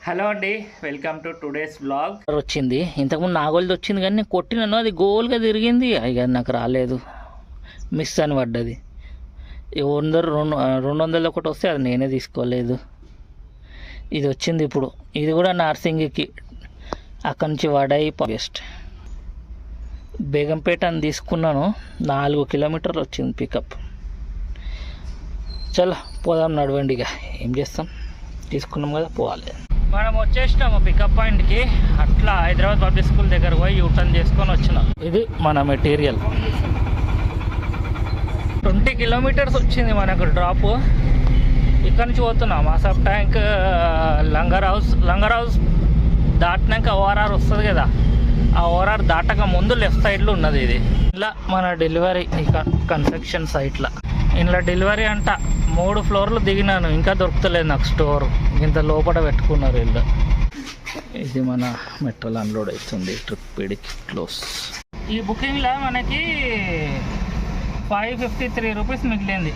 Hello అండి, welcome to today's blog. వచ్చింది ఇంతకుముందు నాగోల్ది వచ్చింది కానీ నేను కొట్టినాను, అది గోల్గా తిరిగింది. అయ్యి నాకు రాలేదు, మిస్ అని పడ్డది. 200 ఒకటి వస్తే అది నేనే తీసుకోలేదు. ఇది వచ్చింది ఇప్పుడు, ఇది కూడా నార్సింగికి అక్కడి నుంచి వడై బెస్ట్. బేగంపేట అని తీసుకున్నాను, 4 కిలోమీటర్లు వచ్చింది పికప్. చలో పోదాం, నడవండి. ఇక ఏం చేస్తాం, తీసుకున్నాం కదా, పోవాలి. మనం వచ్చేసినాము పికప్ పాయింట్కి. అట్లా హైదరాబాద్ పబ్లిక్ స్కూల్ దగ్గర పోయి యూటర్న్ చేసుకొని వచ్చినాం. ఇది మన మెటీరియల్. 20 కిలోమీటర్స్ వచ్చింది మనకు డ్రాప్. ఇక్కడ నుంచి పోతున్నాం మాసాబ్ ట్యాంక్, లంగర్ హౌస్ దాటినాక ఓఆర్ఆర్ వస్తుంది కదా, ఆ ఓఆర్ఆర్ దాటక ముందు లెఫ్ట్ సైడ్లో ఉన్నది ఇది. ఇలా మన డెలివరీ కన్స్ట్రక్షన్ సైట్లో ఇంట్లో డెలివరీ అంట. 3 ఫ్లోర్లు దిగినాను, ఇంకా దొరుకుతలేదు నాకు స్టోర్. ఇంత లోపల పెట్టుకున్నారు వీళ్ళు. ఇది మన మెట్రోలో అన్లోడ్ అవుతుంది. ట్రిప్ ఇడికి క్లోజ్. ఈ బుకింగ్లో మనకి 553 రూపీస్ మిగిలింది.